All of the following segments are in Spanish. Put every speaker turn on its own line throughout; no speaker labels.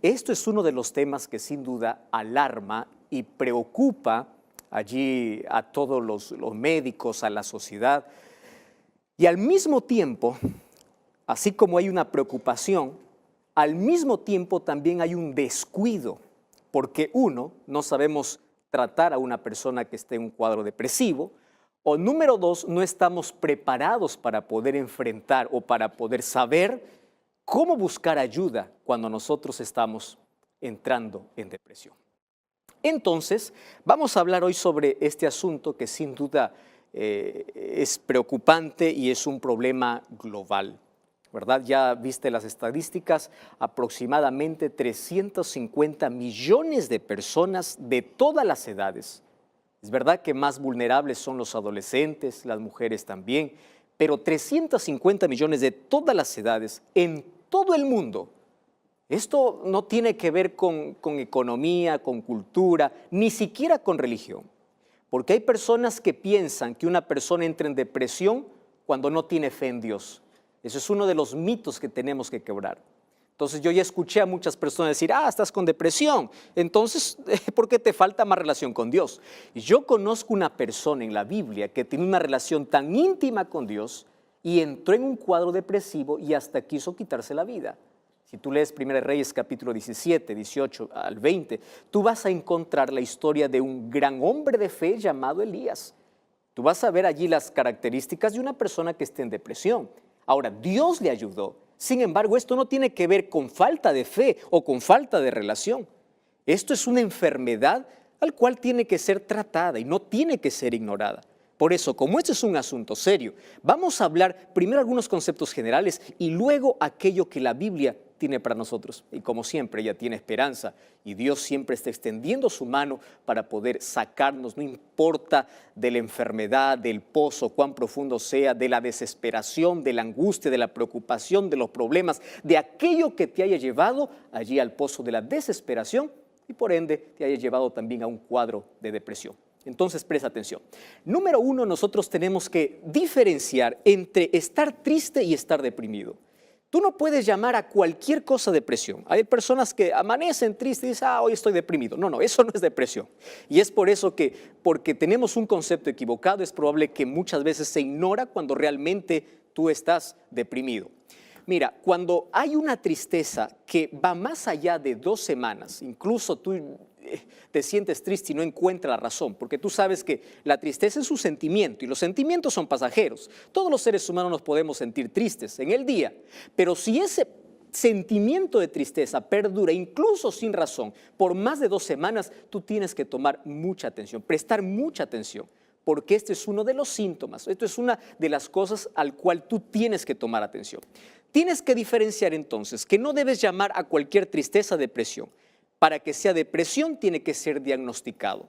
esto es uno de los temas que sin duda alarma y preocupa allí a todos los médicos, a la sociedad. Y al mismo tiempo, así como hay una preocupación, al mismo tiempo también hay un descuido, porque uno, no sabemos tratar a una persona que esté en un cuadro depresivo, o número dos, no estamos preparados para poder enfrentar o para poder saber cómo buscar ayuda cuando nosotros estamos entrando en depresión. Entonces, vamos a hablar hoy sobre este asunto que sin duda es preocupante y es un problema global, ¿verdad? Ya viste las estadísticas, aproximadamente 350 millones de personas de todas las edades. Es verdad que más vulnerables son los adolescentes, las mujeres también, pero 350 millones de todas las edades en todo el mundo. Esto no tiene que ver con economía, con cultura, ni siquiera con religión. Porque hay personas que piensan que una persona entra en depresión cuando no tiene fe en Dios. Eso es uno de los mitos que tenemos que quebrar. Entonces yo ya escuché a muchas personas decir, estás con depresión, entonces, ¿por qué te falta más relación con Dios? Y yo conozco una persona en la Biblia que tiene una relación tan íntima con Dios y entró en un cuadro depresivo y hasta quiso quitarse la vida. Si tú lees 1 Reyes capítulo 17, 18 al 20, tú vas a encontrar la historia de un gran hombre de fe llamado Elías. Tú vas a ver allí las características de una persona que esté en depresión. Ahora, Dios le ayudó. Sin embargo, esto no tiene que ver con falta de fe o con falta de relación. Esto es una enfermedad al cual tiene que ser tratada y no tiene que ser ignorada. Por eso, como este es un asunto serio, vamos a hablar primero algunos conceptos generales y luego aquello que la Biblia tiene para nosotros. Y como siempre, ella tiene esperanza y Dios siempre está extendiendo su mano para poder sacarnos, no importa de la enfermedad, del pozo, cuán profundo sea, de la desesperación, de la angustia, de la preocupación, de los problemas, de aquello que te haya llevado allí al pozo de la desesperación y por ende te haya llevado también a un cuadro de depresión. Entonces, presta atención. Número uno, nosotros tenemos que diferenciar entre estar triste y estar deprimido. Tú no puedes llamar a cualquier cosa depresión. Hay personas que amanecen tristes y dicen, hoy estoy deprimido. No, eso no es depresión. Y es por eso que, porque tenemos un concepto equivocado, es probable que muchas veces se ignora cuando realmente tú estás deprimido. Mira, cuando hay una tristeza que va más allá de 2 semanas, incluso tú te sientes triste y no encuentras la razón, porque tú sabes que la tristeza es un sentimiento y los sentimientos son pasajeros. Todos los seres humanos nos podemos sentir tristes en el día, pero si ese sentimiento de tristeza perdura incluso sin razón por más de 2 semanas, tú tienes que tomar mucha atención, prestar mucha atención, porque este es uno de los síntomas, esto es una de las cosas al cual tú tienes que tomar atención. Tienes que diferenciar entonces que no debes llamar a cualquier tristeza depresión. Para que sea depresión tiene que ser diagnosticado.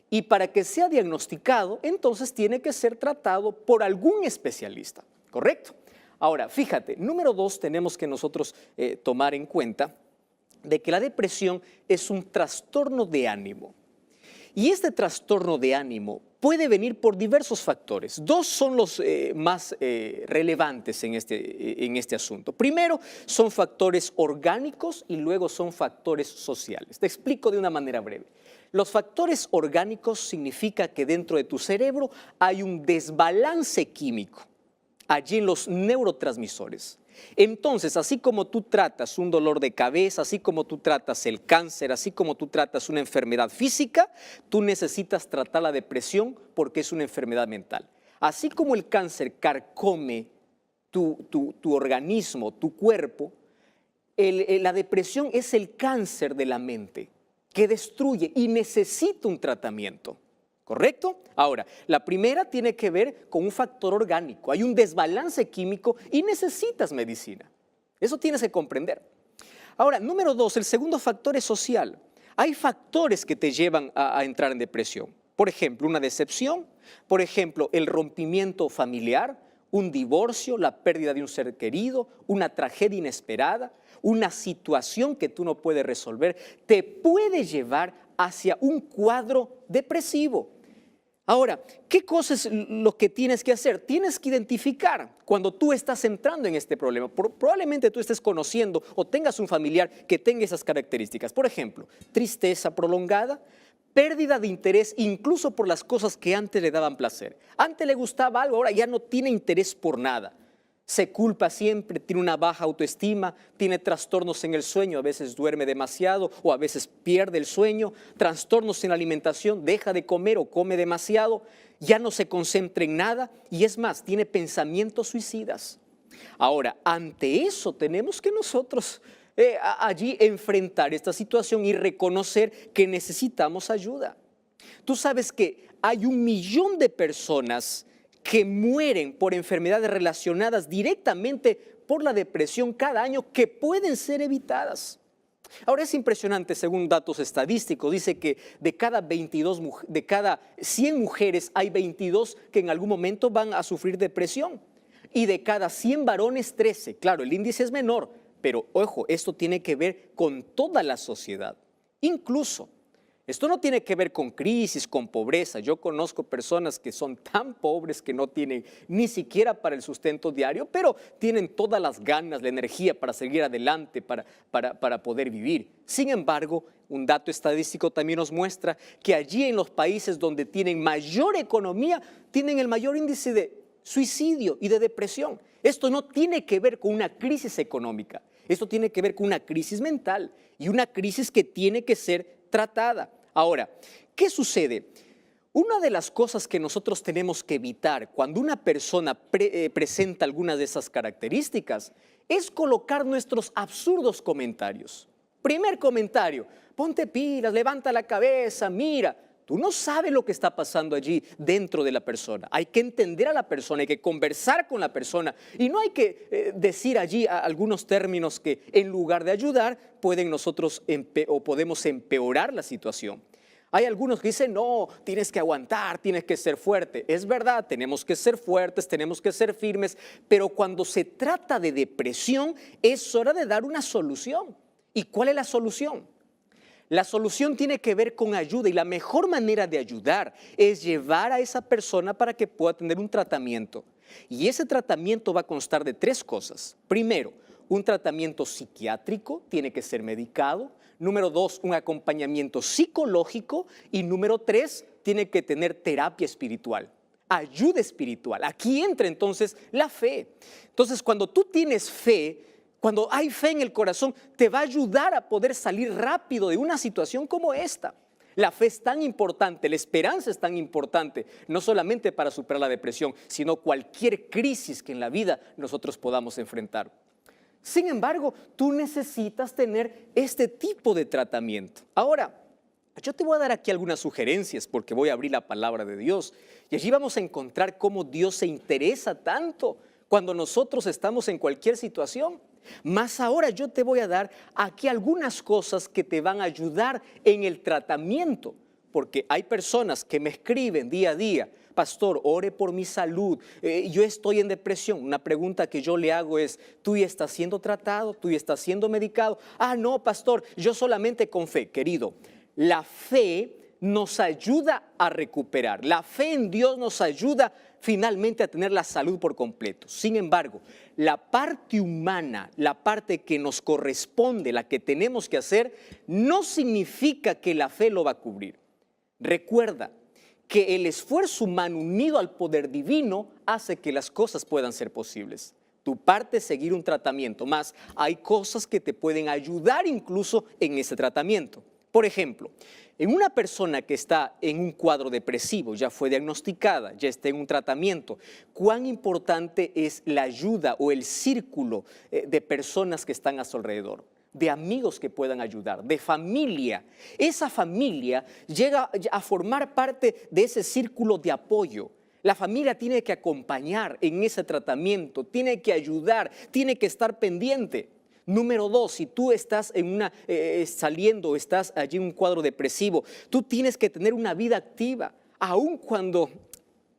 Y para que sea diagnosticado, entonces tiene que ser tratado por algún especialista, ¿correcto? Ahora, fíjate, número 2, tenemos que nosotros tomar en cuenta de que la depresión es un trastorno de ánimo. Y este trastorno de ánimo puede venir por diversos factores. 2 son los más relevantes en este asunto. Primero, son factores orgánicos y luego son factores sociales. Te explico de una manera breve. Los factores orgánicos significa que dentro de tu cerebro hay un desbalance químico, allí en los neurotransmisores. Entonces, así como tú tratas un dolor de cabeza, así como tú tratas el cáncer, así como tú tratas una enfermedad física, tú necesitas tratar la depresión porque es una enfermedad mental. Así como el cáncer carcome tu organismo, tu cuerpo, la depresión es el cáncer de la mente que destruye y necesita un tratamiento. ¿Correcto? Ahora, la primera tiene que ver con un factor orgánico. Hay un desbalance químico y necesitas medicina. Eso tienes que comprender. Ahora, número 2, el segundo factor es social. Hay factores que te llevan a entrar en depresión. Por ejemplo, una decepción, por ejemplo, el rompimiento familiar, un divorcio, la pérdida de un ser querido, una tragedia inesperada, una situación que tú no puedes resolver, te puede llevar hacia un cuadro depresivo. Ahora, ¿qué cosa es lo que tienes que hacer? Tienes que identificar cuando tú estás entrando en este problema. Probablemente tú estés conociendo o tengas un familiar que tenga esas características. Por ejemplo, tristeza prolongada, pérdida de interés incluso por las cosas que antes le daban placer. Antes le gustaba algo, ahora ya no tiene interés por nada. Se culpa siempre, tiene una baja autoestima, tiene trastornos en el sueño, a veces duerme demasiado o a veces pierde el sueño, trastornos en la alimentación, deja de comer o come demasiado, ya no se concentra en nada y es más, tiene pensamientos suicidas. Ahora, ante eso tenemos que nosotros allí enfrentar esta situación y reconocer que necesitamos ayuda. Tú sabes que hay 1 millón de personas que mueren por enfermedades relacionadas directamente por la depresión cada año que pueden ser evitadas. Ahora es impresionante, según datos estadísticos, dice que de cada 100 mujeres hay 22 que en algún momento van a sufrir depresión y de cada 100 varones 13. Claro, el índice es menor, pero ojo, esto tiene que ver con toda la sociedad. Incluso, esto no tiene que ver con crisis, con pobreza. Yo conozco personas que son tan pobres que no tienen ni siquiera para el sustento diario, pero tienen todas las ganas, la energía para seguir adelante, para poder vivir. Sin embargo, un dato estadístico también nos muestra que allí en los países donde tienen mayor economía, tienen el mayor índice de suicidio y de depresión. Esto no tiene que ver con una crisis económica, esto tiene que ver con una crisis mental y una crisis que tiene que ser tratada. Ahora, ¿qué sucede? Una de las cosas que nosotros tenemos que evitar cuando una persona presenta algunas de esas características es colocar nuestros absurdos comentarios. Primer comentario, ponte pilas, levanta la cabeza, mira. Tú no sabes lo que está pasando allí dentro de la persona. Hay que entender a la persona, hay que conversar con la persona y no hay que decir allí algunos términos que en lugar de ayudar podemos empeorar la situación. Hay algunos que dicen, no, tienes que aguantar, tienes que ser fuerte. Es verdad, tenemos que ser fuertes, tenemos que ser firmes, pero cuando se trata de depresión es hora de dar una solución. ¿Y cuál es la solución? La solución tiene que ver con ayuda y la mejor manera de ayudar es llevar a esa persona para que pueda tener un tratamiento. Y ese tratamiento va a constar de 3 cosas. Primero, un tratamiento psiquiátrico, tiene que ser medicado. Número 2, un acompañamiento psicológico. Y número 3, tiene que tener terapia espiritual, ayuda espiritual. Aquí entra entonces la fe. Entonces, cuando tú tienes fe, cuando hay fe en el corazón, te va a ayudar a poder salir rápido de una situación como esta. La fe es tan importante, la esperanza es tan importante, no solamente para superar la depresión, sino cualquier crisis que en la vida nosotros podamos enfrentar. Sin embargo, tú necesitas tener este tipo de tratamiento. Ahora, yo te voy a dar aquí algunas sugerencias porque voy a abrir la palabra de Dios y allí vamos a encontrar cómo Dios se interesa tanto cuando nosotros estamos en cualquier situación. Más ahora yo te voy a dar aquí algunas cosas que te van a ayudar en el tratamiento, porque hay personas que me escriben día a día, pastor, ore por mi salud, yo estoy en depresión. Una pregunta que yo le hago es, ¿tú ya estás siendo tratado? ¿Tú ya estás siendo medicado? Ah, no, pastor, yo solamente con fe. Querido, la fe nos ayuda a recuperar, la fe en Dios nos ayuda finalmente a tener la salud por completo. Sin embargo, la parte humana, la parte que nos corresponde, la que tenemos que hacer, no significa que la fe lo va a cubrir. Recuerda que el esfuerzo humano unido al poder divino hace que las cosas puedan ser posibles. Tu parte es seguir un tratamiento, más hay cosas que te pueden ayudar incluso en ese tratamiento. Por ejemplo, en una persona que está en un cuadro depresivo, ya fue diagnosticada, ya está en un tratamiento, ¿cuán importante es la ayuda o el círculo de personas que están a su alrededor? De amigos que puedan ayudar, de familia. Esa familia llega a formar parte de ese círculo de apoyo. La familia tiene que acompañar en ese tratamiento, tiene que ayudar, tiene que estar pendiente. Número 2, si tú estás saliendo, estás allí en un cuadro depresivo, tú tienes que tener una vida activa, aun cuando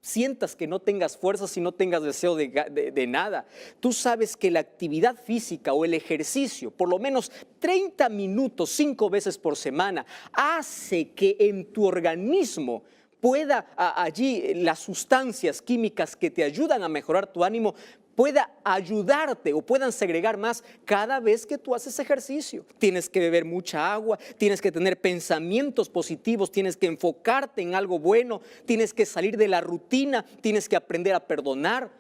sientas que no tengas fuerzas y no tengas deseo de nada. Tú sabes que la actividad física o el ejercicio, por lo menos 30 minutos, 5 veces por semana, hace que en tu organismo pueda allí las sustancias químicas que te ayudan a mejorar tu ánimo, pueda ayudarte o puedan segregar más cada vez que tú haces ejercicio. Tienes que beber mucha agua, tienes que tener pensamientos positivos, tienes que enfocarte en algo bueno, tienes que salir de la rutina, tienes que aprender a perdonar.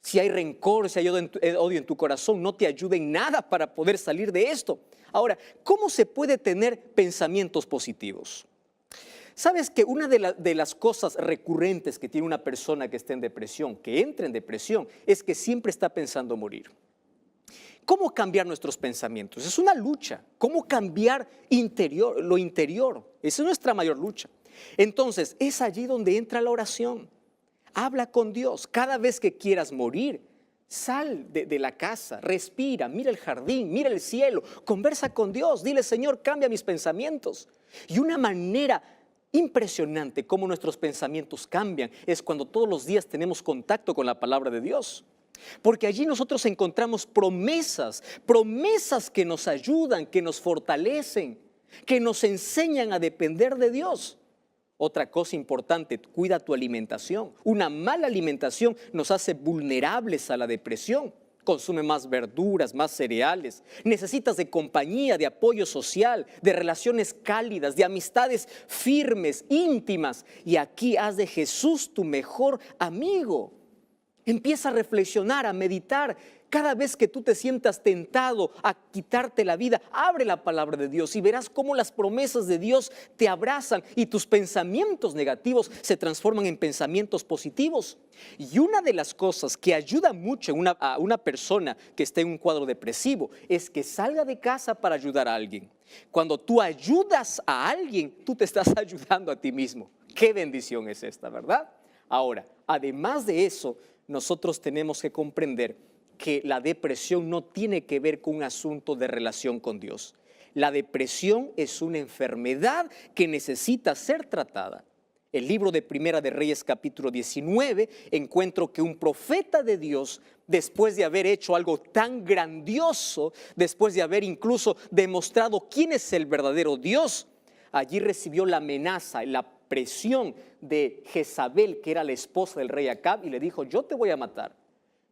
Si hay rencor, si hay odio en tu corazón, no te ayuda en nada para poder salir de esto. Ahora, ¿cómo se puede tener pensamientos positivos? ¿Sabes que una de las cosas recurrentes que tiene una persona que está en depresión, que entra en depresión, es que siempre está pensando morir? ¿Cómo cambiar nuestros pensamientos? Es una lucha. ¿Cómo cambiar lo interior? Esa es nuestra mayor lucha. Entonces, es allí donde entra la oración. Habla con Dios. Cada vez que quieras morir, sal de la casa, respira, mira el jardín, mira el cielo, conversa con Dios. Dile, Señor, cambia mis pensamientos. Y una manera impresionante cómo nuestros pensamientos cambian es cuando todos los días tenemos contacto con la palabra de Dios. Porque allí nosotros encontramos promesas que nos ayudan, que nos fortalecen, que nos enseñan a depender de Dios. Otra cosa importante, cuida tu alimentación. Una mala alimentación nos hace vulnerables a la depresión. Consume más verduras, más cereales. Necesitas de compañía, de apoyo social, de relaciones cálidas, de amistades firmes, íntimas. Y aquí haz de Jesús tu mejor amigo. Empieza a reflexionar, a meditar. Cada vez que tú te sientas tentado a quitarte la vida, abre la palabra de Dios y verás cómo las promesas de Dios te abrazan y tus pensamientos negativos se transforman en pensamientos positivos. Y una de las cosas que ayuda mucho a una persona que esté en un cuadro depresivo es que salga de casa para ayudar a alguien. Cuando tú ayudas a alguien, tú te estás ayudando a ti mismo. Qué bendición es esta, ¿verdad? Ahora, además de eso, nosotros tenemos que comprender que la depresión no tiene que ver con un asunto de relación con Dios. La depresión es una enfermedad que necesita ser tratada. El libro de Primera de Reyes, capítulo 19, encuentro que un profeta de Dios, después de haber hecho algo tan grandioso, después de haber incluso demostrado quién es el verdadero Dios, allí recibió la amenaza, la presión de Jezabel, que era la esposa del rey Acab, y le dijo, yo te voy a matar.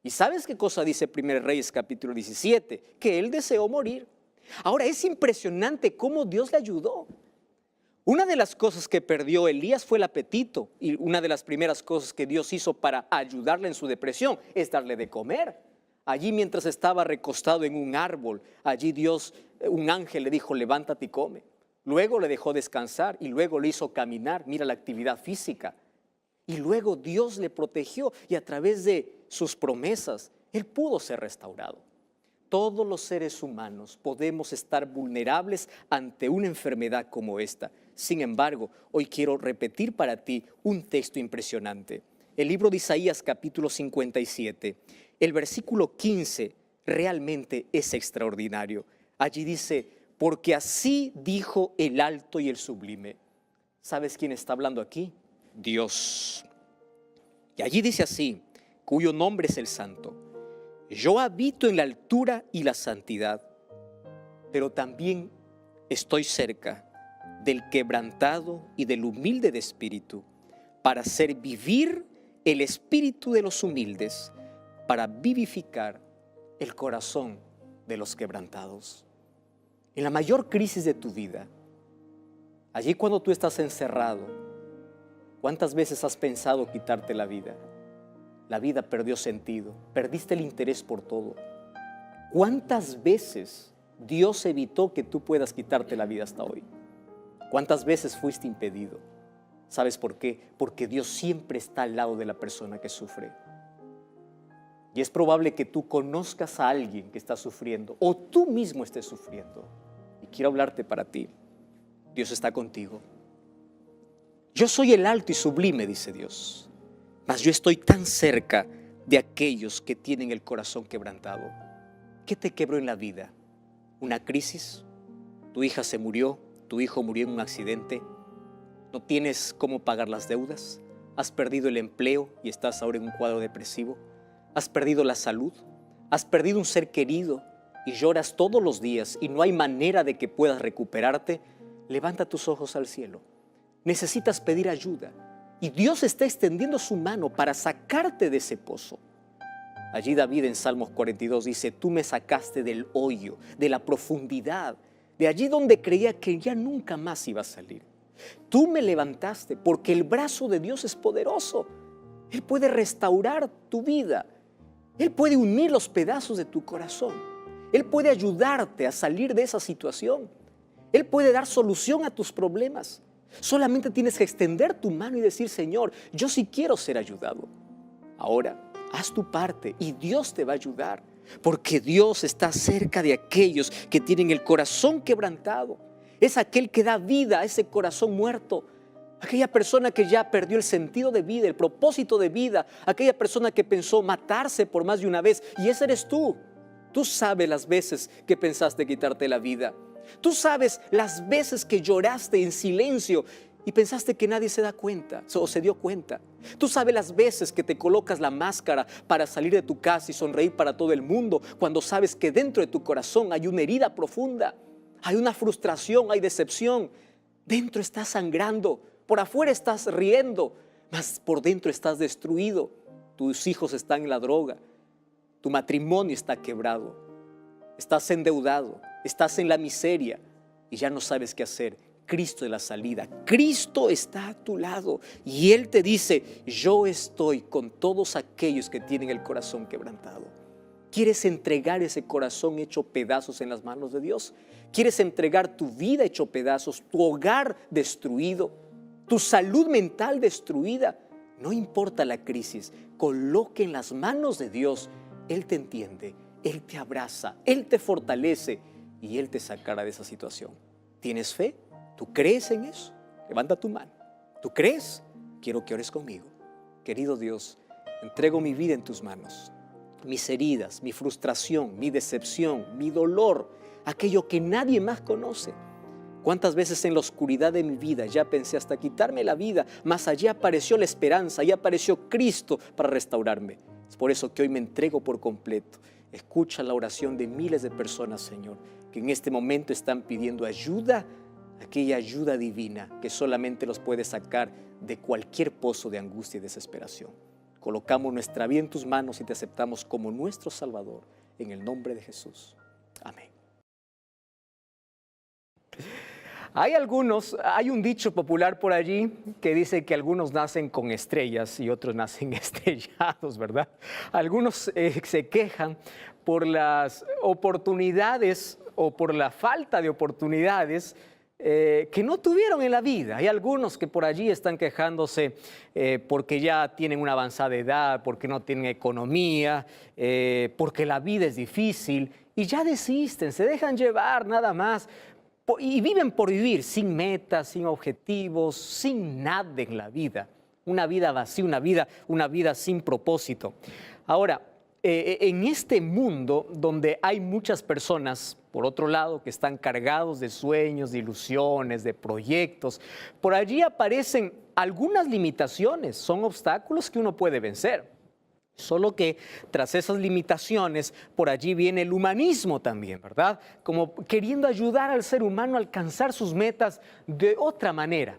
¿Y sabes qué cosa dice 1 Reyes capítulo 17? Que él deseó morir. Ahora es impresionante cómo Dios le ayudó. Una de las cosas que perdió Elías fue el apetito, y una de las primeras cosas que Dios hizo para ayudarle en su depresión es darle de comer. Allí mientras estaba recostado en un árbol, allí un ángel le dijo, levántate y come. Luego le dejó descansar y luego le hizo caminar, mira la actividad física. Y luego Dios le protegió y a través de sus promesas, él pudo ser restaurado. Todos los seres humanos podemos estar vulnerables ante una enfermedad como esta. Sin embargo, hoy quiero repetir para ti un texto impresionante. El libro de Isaías capítulo 57, el versículo 15 realmente es extraordinario. Allí dice, porque así dijo el alto y el sublime. ¿Sabes quién está hablando aquí? Dios. Y allí dice así, cuyo nombre es el Santo. Yo habito en la altura y la santidad, pero también estoy cerca del quebrantado y del humilde de espíritu, para hacer vivir el espíritu de los humildes, para vivificar el corazón de los quebrantados. En la mayor crisis de tu vida, allí cuando tú estás encerrado, ¿cuántas veces has pensado quitarte la vida? La vida perdió sentido, perdiste el interés por todo. ¿Cuántas veces Dios evitó que tú puedas quitarte la vida hasta hoy? ¿Cuántas veces fuiste impedido? ¿Sabes por qué? Porque Dios siempre está al lado de la persona que sufre. Y es probable que tú conozcas a alguien que está sufriendo o tú mismo estés sufriendo. Y quiero hablarte para ti. Dios está contigo. Yo soy el alto y sublime, dice Dios, mas yo estoy tan cerca de aquellos que tienen el corazón quebrantado. ¿Qué te quebró en la vida? ¿Una crisis? ¿Tu hija se murió? ¿Tu hijo murió en un accidente? ¿No tienes cómo pagar las deudas? ¿Has perdido el empleo y estás ahora en un cuadro depresivo? ¿Has perdido la salud? ¿Has perdido un ser querido y lloras todos los días y no hay manera de que puedas recuperarte? Levanta tus ojos al cielo. necesitas pedir ayuda. Y Dios está extendiendo su mano para sacarte de ese pozo. Allí David en Salmos 42 dice, tú me sacaste del hoyo, de la profundidad, de allí donde creía que ya nunca más iba a salir. Tú me levantaste porque el brazo de Dios es poderoso. Él puede restaurar tu vida. Él puede unir los pedazos de tu corazón. Él puede ayudarte a salir de esa situación. Él puede dar solución a tus problemas. Solamente tienes que extender tu mano y decir, Señor, yo sí quiero ser ayudado. Ahora, haz tu parte y Dios te va a ayudar, porque Dios está cerca de aquellos que tienen el corazón quebrantado. Es aquel que da vida a ese corazón muerto, aquella persona que ya perdió el sentido de vida, el propósito de vida, aquella persona que pensó matarse por más de una vez, y ese eres tú. Tú sabes las veces que pensaste quitarte la vida. Tú sabes las veces que lloraste en silencio y pensaste que nadie se da cuenta o se dio cuenta. Tú sabes las veces que te colocas la máscara para salir de tu casa y sonreír para todo el mundo, cuando sabes que dentro de tu corazón hay una herida profunda, hay una frustración, hay decepción. Dentro estás sangrando, por afuera estás riendo, mas por dentro estás destruido. Tus hijos están en la droga, tu matrimonio está quebrado, estás endeudado, estás en la miseria y ya no sabes qué hacer. Cristo es la salida. Cristo está a tu lado y Él te dice, yo estoy con todos aquellos que tienen el corazón quebrantado. ¿Quieres entregar ese corazón hecho pedazos en las manos de Dios? ¿Quieres entregar tu vida hecho pedazos, tu hogar destruido, tu salud mental destruida? No importa la crisis, coloque en las manos de Dios. Él te entiende, Él te abraza, Él te fortalece y Él te sacará de esa situación. ¿Tienes fe? ¿Tú crees en eso? Levanta tu mano. ¿Tú crees? Quiero que ores conmigo. Querido Dios, entrego mi vida en tus manos. Mis heridas, mi frustración, mi decepción, mi dolor, aquello que nadie más conoce. ¿Cuántas veces en la oscuridad de mi vida ya pensé hasta quitarme la vida, mas allí apareció la esperanza, allí apareció Cristo para restaurarme? Es por eso que hoy me entrego por completo. Escucha la oración de miles de personas, Señor, que en este momento están pidiendo ayuda, aquella ayuda divina que solamente los puede sacar de cualquier pozo de angustia y desesperación. Colocamos nuestra vida en tus manos y te aceptamos como nuestro Salvador, en el nombre de Jesús. Amén. Hay un dicho popular por allí que dice que algunos nacen con estrellas y otros nacen estrellados, ¿verdad? Algunos se quejan por las oportunidades o por la falta de oportunidades que no tuvieron en la vida. Hay algunos que por allí están quejándose porque ya tienen una avanzada edad, porque no tienen economía, porque la vida es difícil y ya desisten, se dejan llevar nada más. Y viven por vivir sin metas, sin objetivos, sin nada en la vida. Una vida vacía, una vida sin propósito. Ahora, en este mundo donde hay muchas personas, por otro lado, que están cargados de sueños, de ilusiones, de proyectos, por allí aparecen algunas limitaciones, son obstáculos que uno puede vencer. Solo que tras esas limitaciones, por allí viene el humanismo también, ¿verdad? Como queriendo ayudar al ser humano a alcanzar sus metas de otra manera,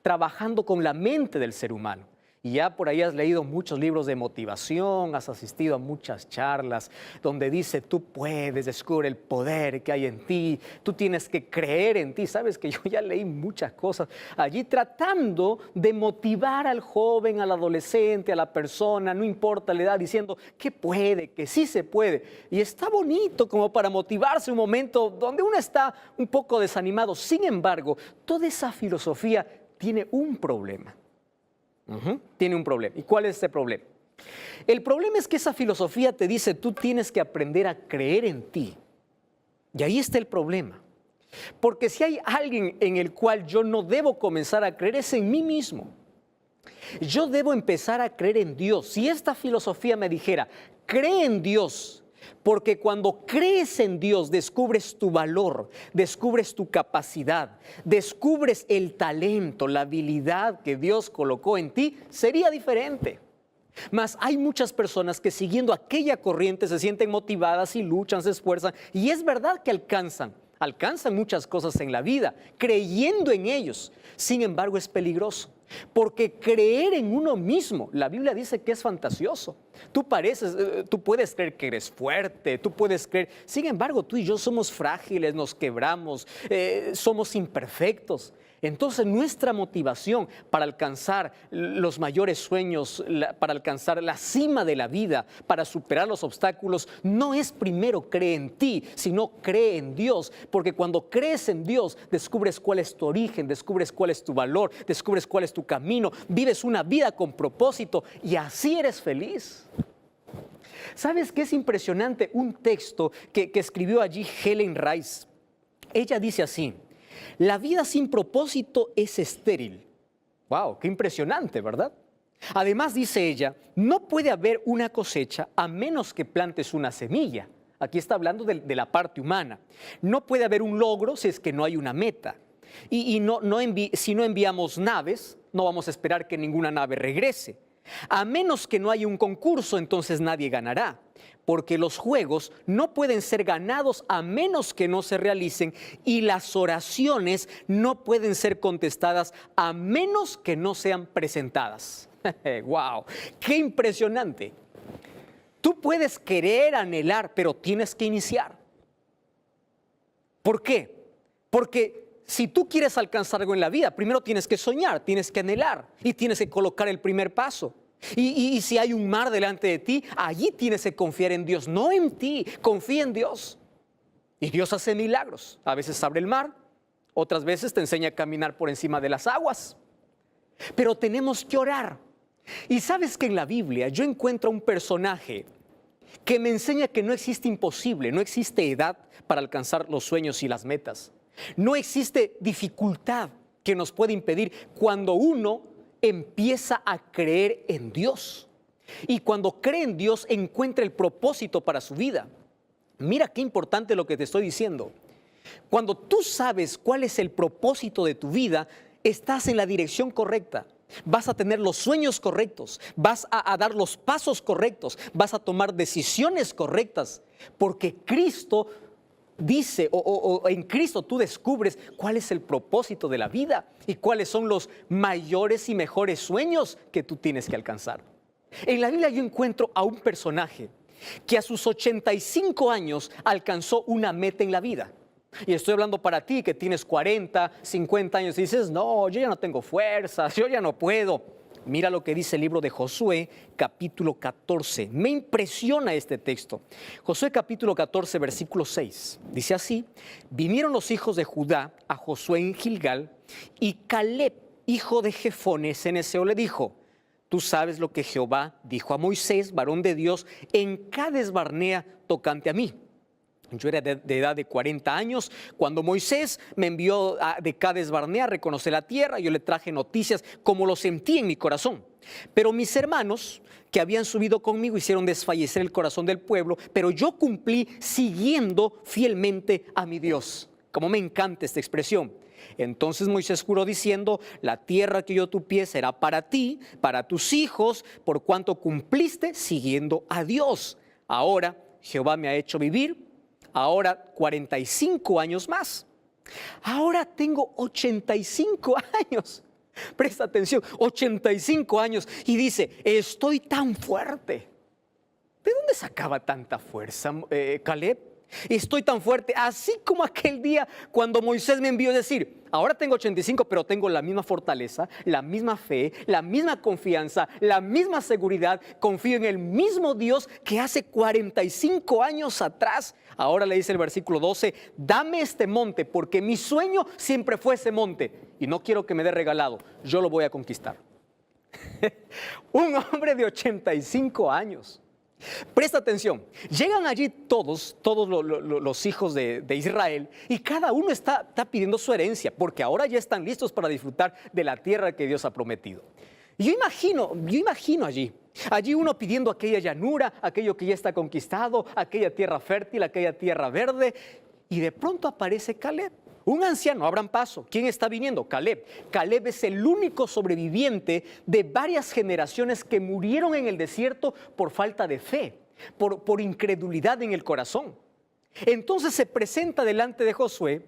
trabajando con la mente del ser humano. Y ya por ahí has leído muchos libros de motivación, has asistido a muchas charlas donde dice, tú puedes, descubre el poder que hay en ti, tú tienes que creer en ti. Sabes que yo ya leí muchas cosas allí tratando de motivar al joven, al adolescente, a la persona, no importa la edad, diciendo que puede, que sí se puede. Y está bonito como para motivarse un momento donde uno está un poco desanimado. Sin embargo, toda esa filosofía tiene un problema. Tiene un problema. ¿Y cuál es ese problema? El problema es que esa filosofía te dice, tú tienes que aprender a creer en ti. Y ahí está el problema. Porque si hay alguien en el cual yo no debo comenzar a creer, es en mí mismo. Yo debo empezar a creer en Dios. Si esta filosofía me dijera, cree en Dios, porque cuando crees en Dios descubres tu valor, descubres tu capacidad, descubres el talento, la habilidad que Dios colocó en ti, sería diferente. Mas hay muchas personas que siguiendo aquella corriente se sienten motivadas y luchan, se esfuerzan, y es verdad que alcanzan alcanzan muchas cosas en la vida, creyendo en ellos. Sin embargo, es peligroso, porque creer en uno mismo, la Biblia dice que es fantasioso. Tú puedes creer que eres fuerte, tú puedes creer. Sin embargo, tú y yo somos frágiles, nos quebramos, somos imperfectos. Entonces, nuestra motivación para alcanzar los mayores sueños, para alcanzar la cima de la vida, para superar los obstáculos, no es primero cree en ti, sino cree en Dios. Porque cuando crees en Dios, descubres cuál es tu origen, descubres cuál es tu valor, descubres cuál es tu camino, vives una vida con propósito y así eres feliz. ¿Sabes qué es impresionante? Un texto que escribió allí Helen Rice. Ella dice así: la vida sin propósito es estéril. ¡Wow! ¡Qué impresionante!, ¿verdad? Además, dice ella, no puede haber una cosecha a menos que plantes una semilla. Aquí está hablando de la parte humana. No puede haber un logro si es que no hay una meta. Si no enviamos naves, no vamos a esperar que ninguna nave regrese. A menos que no haya un concurso, entonces nadie ganará. Porque los juegos no pueden ser ganados a menos que no se realicen, y las oraciones no pueden ser contestadas a menos que no sean presentadas. ¡Wow! ¡Qué impresionante! Tú puedes querer, anhelar, pero tienes que iniciar. ¿Por qué? Porque si tú quieres alcanzar algo en la vida, primero tienes que soñar, tienes que anhelar y tienes que colocar el primer paso. Y si hay un mar delante de ti, allí tienes que confiar en Dios, no en ti, confía en Dios. Y Dios hace milagros. A veces abre el mar, otras veces te enseña a caminar por encima de las aguas. Pero tenemos que orar. Y sabes que en la Biblia yo encuentro un personaje que me enseña que no existe imposible, no existe edad para alcanzar los sueños y las metas. No existe dificultad que nos pueda impedir cuando uno empieza a creer en Dios. Y cuando cree en Dios, encuentra el propósito para su vida. Mira qué importante lo que te estoy diciendo. Cuando tú sabes cuál es el propósito de tu vida, estás en la dirección correcta. Vas a tener los sueños correctos, vas a dar los pasos correctos, vas a tomar decisiones correctas, porque Cristo dice, o en Cristo tú descubres cuál es el propósito de la vida y cuáles son los mayores y mejores sueños que tú tienes que alcanzar. En la Biblia yo encuentro a un personaje que a sus 85 años alcanzó una meta en la vida. Y estoy hablando para ti que tienes 40, 50 años y dices, no, yo ya no tengo fuerzas, yo ya no puedo. Mira lo que dice el libro de Josué, capítulo 14. Me impresiona este texto. Josué capítulo 14, versículo 6. Dice así: vinieron los hijos de Judá a Josué en Gilgal, y Caleb, hijo de Jefone, ceneseo, le dijo: tú sabes lo que Jehová dijo a Moisés, varón de Dios, en Cades Barnea, tocante a mí. Yo era de edad de 40 años cuando Moisés me envió de Cades Barnea a reconocer la tierra. Yo le traje noticias como lo sentí en mi corazón. Pero mis hermanos que habían subido conmigo hicieron desfallecer el corazón del pueblo, pero yo cumplí siguiendo fielmente a mi Dios. Como me encanta esta expresión. Entonces Moisés juró diciendo: la tierra que yo tu pie será para ti, para tus hijos, por cuanto cumpliste siguiendo a Dios. Ahora Jehová me ha hecho vivir ahora 45 años más. Ahora tengo 85 años. Presta atención, 85 años. Y dice, estoy tan fuerte. ¿De dónde sacaba tanta fuerza, Caleb? Estoy tan fuerte, así como aquel día cuando Moisés me envió a decir, ahora tengo 85, pero tengo la misma fortaleza, la misma fe, la misma confianza, la misma seguridad. Confío en el mismo Dios que hace 45 años atrás. Ahora le dice el versículo 12, dame este monte, porque mi sueño siempre fue ese monte y no quiero que me dé regalado, yo lo voy a conquistar. Un hombre de 85 años. Presta atención, llegan allí todos los hijos de Israel, y cada uno está pidiendo su herencia, porque ahora ya están listos para disfrutar de la tierra que Dios ha prometido. Y yo imagino allí uno pidiendo aquella llanura, aquello que ya está conquistado, aquella tierra fértil, aquella tierra verde, y de pronto aparece Caleb. Un anciano, abran paso. ¿Quién está viniendo? Caleb. Caleb es el único sobreviviente de varias generaciones que murieron en el desierto por falta de fe, por incredulidad en el corazón. Entonces se presenta delante de Josué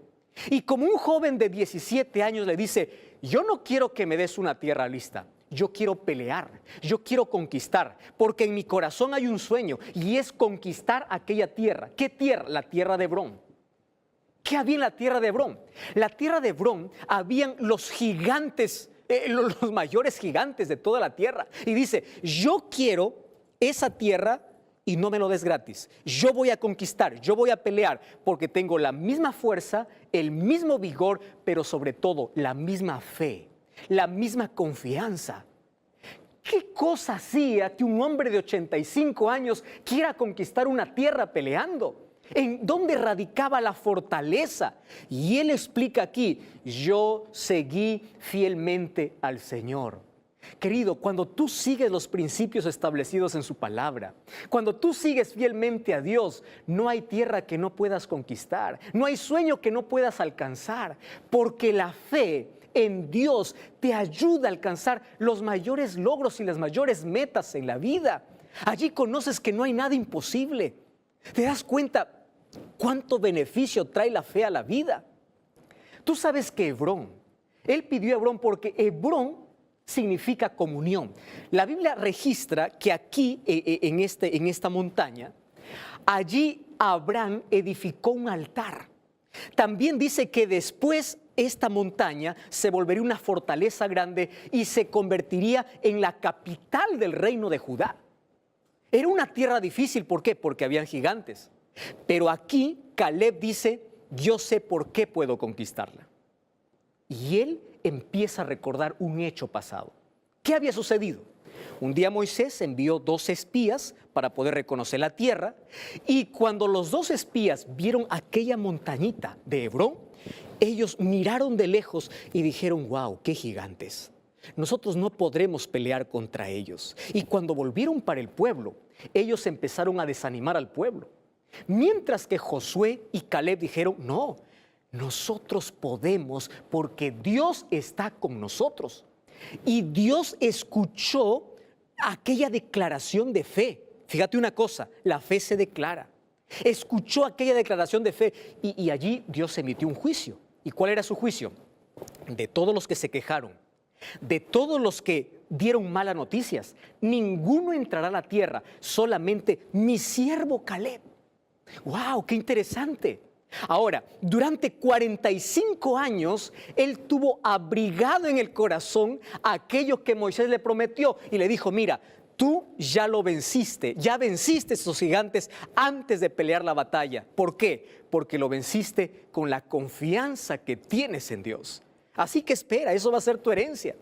y como un joven de 17 años le dice, yo no quiero que me des una tierra lista, yo quiero pelear, yo quiero conquistar, porque en mi corazón hay un sueño y es conquistar aquella tierra. ¿Qué tierra? La tierra de Hebrón. ¿Qué había en la tierra de Hebrón? La tierra de Hebrón habían los gigantes, los mayores gigantes de toda la tierra. Y dice, yo quiero esa tierra y no me lo des gratis. Yo voy a conquistar, yo voy a pelear, porque tengo la misma fuerza, el mismo vigor, pero sobre todo la misma fe, la misma confianza. ¿Qué cosa hacía que un hombre de 85 años quiera conquistar una tierra peleando? ¿En dónde radicaba la fortaleza? Y él explica aquí, yo seguí fielmente al Señor. Querido, cuando tú sigues los principios establecidos en su palabra, cuando tú sigues fielmente a Dios, no hay tierra que no puedas conquistar, no hay sueño que no puedas alcanzar, porque la fe en Dios te ayuda a alcanzar los mayores logros y las mayores metas en la vida. Allí conoces que no hay nada imposible. ¿Te das cuenta cuánto beneficio trae la fe a la vida? Tú sabes que Hebrón, él pidió Hebrón porque Hebrón significa comunión. La Biblia registra que aquí, en esta montaña, allí Abraham edificó un altar. También dice que después esta montaña se volvería una fortaleza grande y se convertiría en la capital del reino de Judá. Era una tierra difícil, ¿por qué? Porque habían gigantes. Pero aquí Caleb dice, yo sé por qué puedo conquistarla. Y él empieza a recordar un hecho pasado. ¿Qué había sucedido? Un día Moisés envió 2 espías para poder reconocer la tierra y cuando los 2 espías vieron aquella montañita de Hebrón, ellos miraron de lejos y dijeron, wow, qué gigantes. Nosotros no podremos pelear contra ellos. Y cuando volvieron para el pueblo, ellos empezaron a desanimar al pueblo. Mientras que Josué y Caleb dijeron, no, nosotros podemos porque Dios está con nosotros. Y Dios escuchó aquella declaración de fe. Fíjate una cosa, la fe se declara. Escuchó aquella declaración de fe y allí Dios emitió un juicio. ¿Y cuál era su juicio? De todos los que se quejaron, de todos los que dieron malas noticias, ninguno entrará a la tierra, solamente mi siervo Caleb. ¡Wow! ¡Qué interesante! Ahora, durante 45 años, él tuvo abrigado en el corazón aquello que Moisés le prometió y le dijo, mira, tú ya lo venciste, ya venciste a esos gigantes antes de pelear la batalla. ¿Por qué? Porque lo venciste con la confianza que tienes en Dios. Así que espera, eso va a ser tu herencia.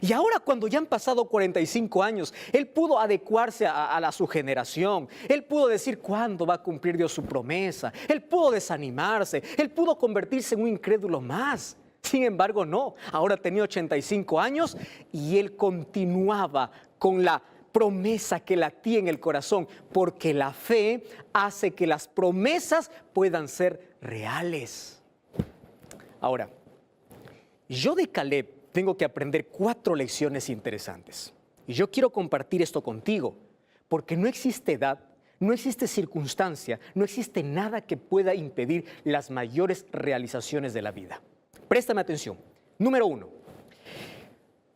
Y ahora cuando ya han pasado 45 años, él pudo adecuarse a su generación. Él pudo decir cuándo va a cumplir Dios su promesa. Él pudo desanimarse. Él pudo convertirse en un incrédulo más. Sin embargo, no. Ahora tenía 85 años y él continuaba con la promesa que latía en el corazón, porque la fe hace que las promesas puedan ser reales. Ahora, yo de Caleb tengo que aprender 4 lecciones interesantes. Y yo quiero compartir esto contigo, porque no existe edad, no existe circunstancia, no existe nada que pueda impedir las mayores realizaciones de la vida. Préstame atención. Número 1.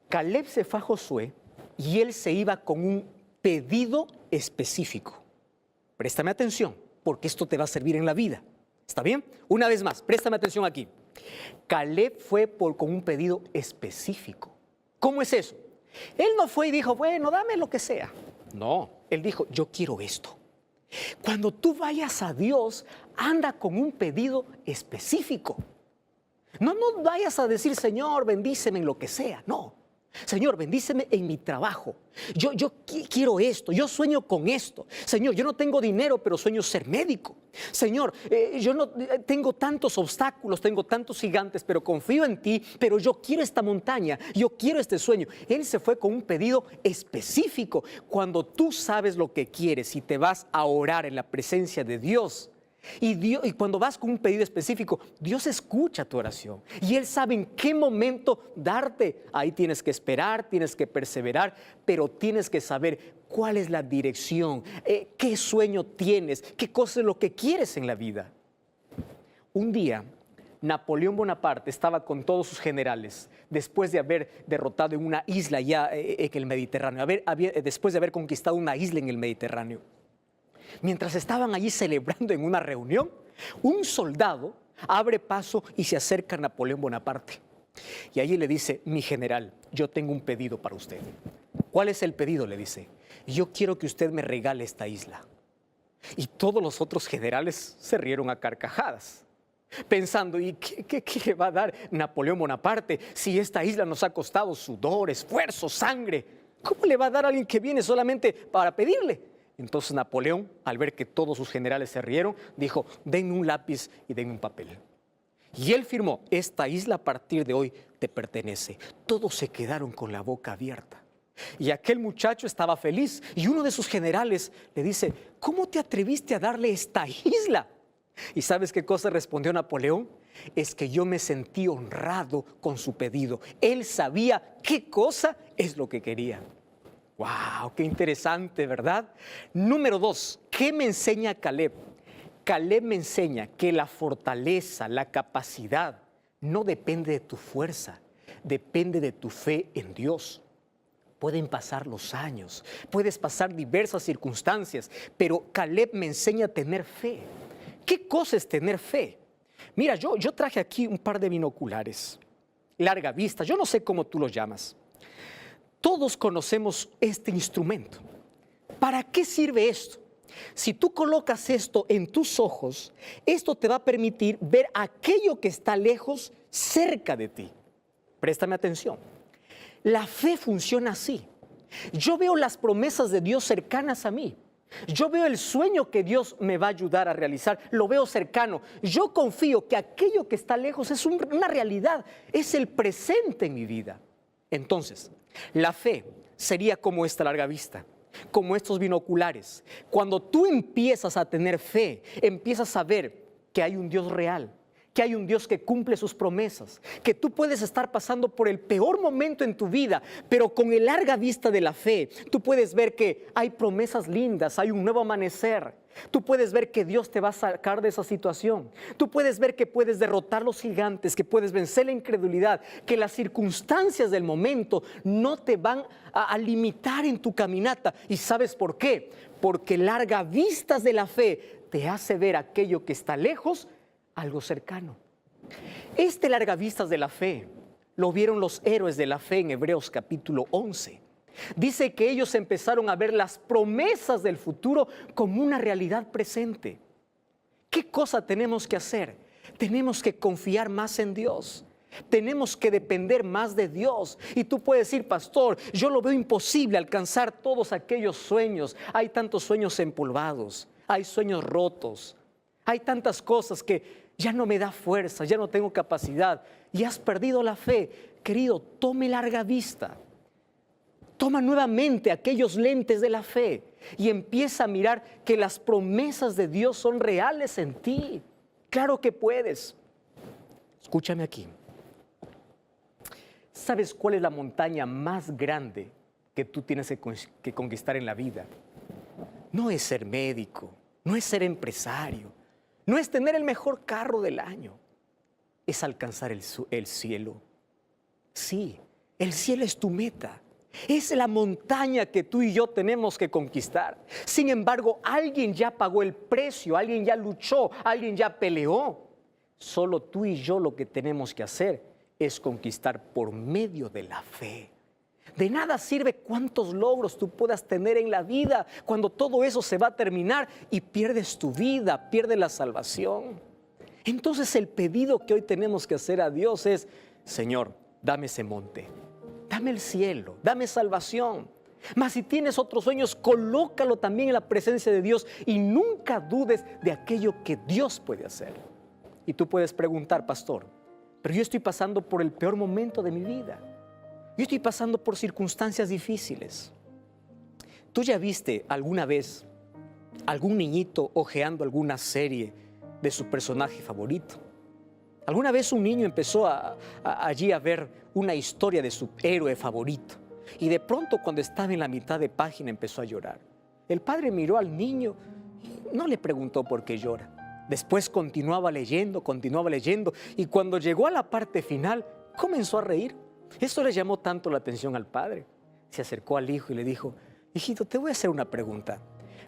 Caleb se fue a Josué y él se iba con un pedido específico. Préstame atención, porque esto te va a servir en la vida. ¿Está bien? Una vez más, préstame atención aquí. Caleb fue con un pedido específico. ¿Cómo es eso? Él no fue y dijo, bueno, dame lo que sea. No, él dijo, yo quiero esto. Cuando tú vayas a Dios, anda con un pedido específico. No vayas a decir, Señor, bendíceme en lo que sea. No. Señor, bendíceme en mi trabajo. Yo quiero esto, yo sueño con esto. Señor, yo no tengo dinero, pero sueño ser médico. Señor, yo no tengo tantos obstáculos, tengo tantos gigantes, pero confío en ti, pero yo quiero esta montaña, yo quiero este sueño. Él se fue con un pedido específico. Cuando tú sabes lo que quieres y te vas a orar en la presencia de Dios, y cuando vas con un pedido específico, Dios escucha tu oración y Él sabe en qué momento darte. Ahí tienes que esperar, tienes que perseverar, pero tienes que saber ¿Cuál es la dirección? ¿Qué sueño tienes? ¿Qué cosa es lo que quieres en la vida? Un día, Napoleón Bonaparte estaba con todos sus generales después de haber derrotado en una isla ya en el Mediterráneo, después de haber conquistado una isla en el Mediterráneo. Mientras estaban allí celebrando en una reunión, un soldado abre paso y se acerca a Napoleón Bonaparte. Y allí le dice: mi general, yo tengo un pedido para usted. ¿Cuál es el pedido?, le dice. Yo quiero que usted me regale esta isla. Y todos los otros generales se rieron a carcajadas, pensando: ¿y qué le va a dar Napoleón Bonaparte si esta isla nos ha costado sudor, esfuerzo, sangre? ¿Cómo le va a dar a alguien que viene solamente para pedirle? Entonces Napoleón, al ver que todos sus generales se rieron, dijo: denme un lápiz y denme un papel. Y él firmó: esta isla a partir de hoy te pertenece. Todos se quedaron con la boca abierta. Y aquel muchacho estaba feliz, y uno de sus generales le dice: ¿cómo te atreviste a darle esta isla? ¿Y sabes qué cosa respondió Napoleón? Es que yo me sentí honrado con su pedido. Él sabía qué cosa es lo que quería. ¡Wow! ¡Qué interesante!, ¿verdad? Número 2, ¿qué me enseña Caleb? Caleb me enseña que la fortaleza, la capacidad, no depende de tu fuerza, depende de tu fe en Dios. Pueden pasar los años, puedes pasar diversas circunstancias, pero Caleb me enseña a tener fe. ¿Qué cosa es tener fe? Mira, yo traje aquí un par de binoculares, larga vista, yo no sé cómo tú los llamas. Todos conocemos este instrumento. ¿Para qué sirve esto? Si tú colocas esto en tus ojos, esto te va a permitir ver aquello que está lejos, cerca de ti. Préstame atención. La fe funciona así. Yo veo las promesas de Dios cercanas a mí. Yo veo el sueño que Dios me va a ayudar a realizar, lo veo cercano. Yo confío que aquello que está lejos es una realidad, es el presente en mi vida. Entonces, la fe sería como esta larga vista, como estos binoculares. Cuando tú empiezas a tener fe, empiezas a ver que hay un Dios real, que hay un Dios que cumple sus promesas, que tú puedes estar pasando por el peor momento en tu vida, pero con el larga vista de la fe, tú puedes ver que hay promesas lindas, hay un nuevo amanecer. Tú puedes ver que Dios te va a sacar de esa situación. Tú puedes ver que puedes derrotar los gigantes, que puedes vencer la incredulidad, que las circunstancias del momento no te van a limitar en tu caminata. ¿Y sabes por qué? Porque larga vistas de la fe te hace ver aquello que está lejos, algo cercano. Este larga vistas de la fe lo vieron los héroes de la fe en Hebreos capítulo 11. Dice que ellos empezaron a ver las promesas del futuro como una realidad presente. ¿Qué cosa tenemos que hacer? Tenemos que confiar más en Dios. Tenemos que depender más de Dios. Y tú puedes decir: pastor, yo lo veo imposible alcanzar todos aquellos sueños. Hay tantos sueños empolvados, hay sueños rotos, hay tantas cosas que ya no me da fuerza, ya no tengo capacidad y has perdido la fe. Querido, tome larga vista. Toma nuevamente aquellos lentes de la fe y empieza a mirar que las promesas de Dios son reales en ti. Claro que puedes. Escúchame aquí. ¿Sabes cuál es la montaña más grande que tú tienes que conquistar en la vida? No es ser médico, no es ser empresario, no es tener el mejor carro del año. Es alcanzar el cielo. Sí, el cielo es tu meta. Es la montaña que tú y yo tenemos que conquistar. Sin embargo, alguien ya pagó el precio, alguien ya luchó, alguien ya peleó. Solo tú y yo lo que tenemos que hacer es conquistar por medio de la fe. De nada sirve cuántos logros tú puedas tener en la vida cuando todo eso se va a terminar y pierdes tu vida, pierdes la salvación. Entonces el pedido que hoy tenemos que hacer a Dios es: Señor, dame ese monte. Dame el cielo, dame salvación. Mas si tienes otros sueños, colócalo también en la presencia de Dios y nunca dudes de aquello que Dios puede hacer. Y tú puedes preguntar: pastor, pero yo estoy pasando por el peor momento de mi vida. Yo estoy pasando por circunstancias difíciles. ¿Tú ya viste alguna vez algún niñito hojeando alguna serie de su personaje favorito? ¿Alguna vez un niño empezó allí a ver una historia de su héroe favorito? Y de pronto, cuando estaba en la mitad de página, empezó a llorar. El padre miró al niño y no le preguntó por qué llora. Después continuaba leyendo, y cuando llegó a la parte final, comenzó a reír. Esto le llamó tanto la atención al padre. Se acercó al hijo y le dijo: hijito, te voy a hacer una pregunta.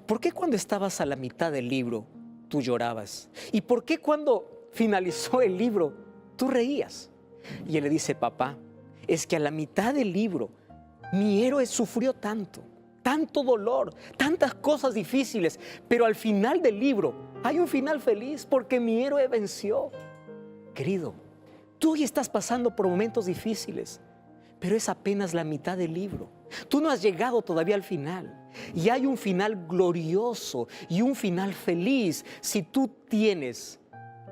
¿Por qué cuando estabas a la mitad del libro tú llorabas? ¿Y por qué cuando finalizó el libro tú reías? Y él le dice: papá, es que a la mitad del libro mi héroe sufrió tanto dolor, tantas cosas difíciles, pero al final del libro hay un final feliz porque mi héroe venció. Querido, tú hoy estás pasando por momentos difíciles, pero es apenas la mitad del libro. Tú no has llegado todavía al final. Y hay un final glorioso y un final feliz si tú tienes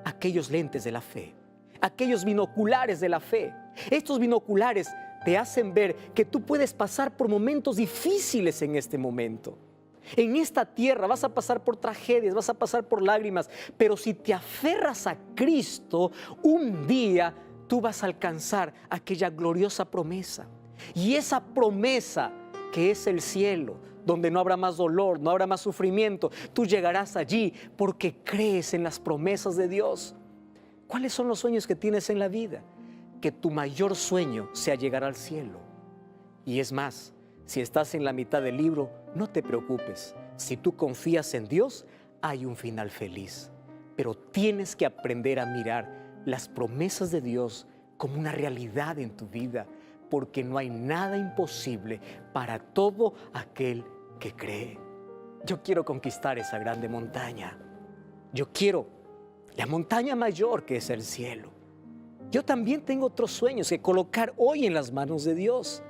aquellos lentes de la fe, aquellos binoculares de la fe. Estos binoculares te hacen ver que tú puedes pasar por momentos difíciles en este momento. En esta tierra vas a pasar por tragedias, vas a pasar por lágrimas, pero si te aferras a Cristo, un día tú vas a alcanzar aquella gloriosa promesa. Y esa promesa que es el cielo, donde no habrá más dolor, no habrá más sufrimiento, tú llegarás allí porque crees en las promesas de Dios. ¿Cuáles son los sueños que tienes en la vida? Que tu mayor sueño sea llegar al cielo. Y es más, si estás en la mitad del libro, no te preocupes. Si tú confías en Dios, hay un final feliz. Pero tienes que aprender a mirar las promesas de Dios como una realidad en tu vida, porque no hay nada imposible para todo aquel que cree. Yo quiero conquistar esa grande montaña. Yo quiero la montaña mayor que es el cielo. Yo también tengo otros sueños que colocar hoy en las manos de Dios.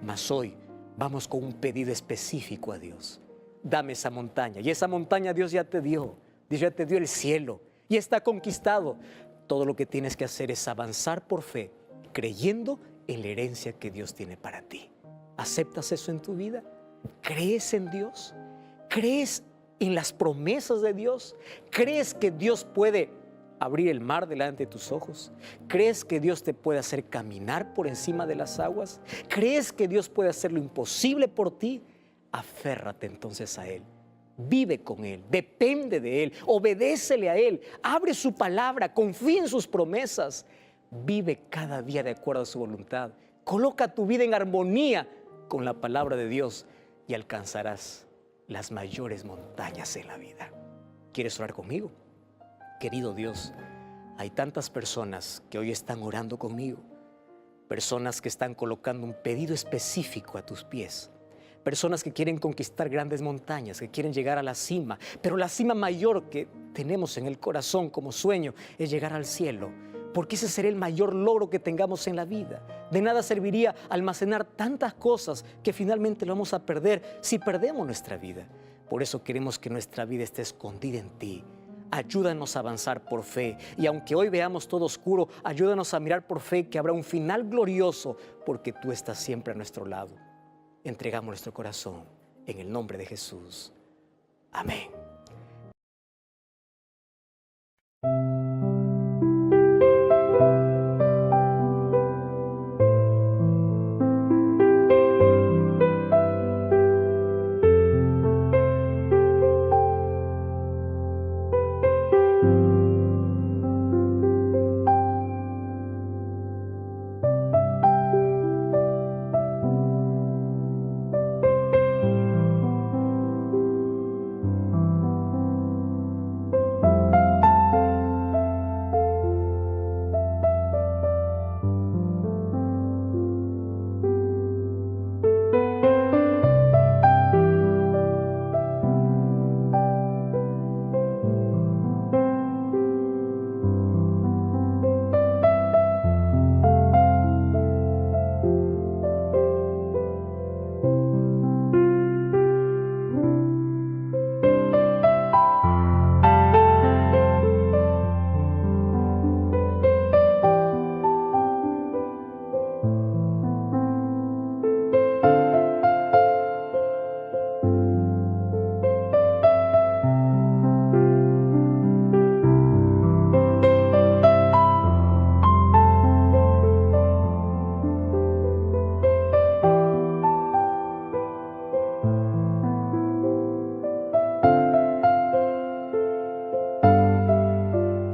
Mas hoy vamos con un pedido específico a Dios. Dame esa montaña. Y esa montaña Dios ya te dio. Dios ya te dio el cielo y está conquistado. Todo lo que tienes que hacer es avanzar por fe, creyendo en la herencia que Dios tiene para ti. ¿Aceptas eso en tu vida? ¿Crees en Dios? ¿Crees en las promesas de Dios? ¿Crees que Dios puede abrir el mar delante de tus ojos? ¿Crees que Dios te puede hacer caminar por encima de las aguas? ¿Crees que Dios puede hacer lo imposible por ti? Aférrate entonces a Él. Vive con Él, depende de Él, obedécele a Él, abre su palabra, confía en sus promesas. Vive cada día de acuerdo a su voluntad. Coloca tu vida en armonía con la palabra de Dios y alcanzarás las mayores montañas en la vida. ¿Quieres orar conmigo? Querido Dios, hay tantas personas que hoy están orando conmigo, personas que están colocando un pedido específico a tus pies, personas que quieren conquistar grandes montañas, que quieren llegar a la cima, pero la cima mayor que tenemos en el corazón como sueño es llegar al cielo, porque ese será el mayor logro que tengamos en la vida. De nada serviría almacenar tantas cosas que finalmente lo vamos a perder si perdemos nuestra vida. Por eso queremos que nuestra vida esté escondida en ti. Ayúdanos a avanzar por fe, y aunque hoy veamos todo oscuro, ayúdanos a mirar por fe que habrá un final glorioso, porque tú estás siempre a nuestro lado. Entregamos nuestro corazón en el nombre de Jesús. Amén.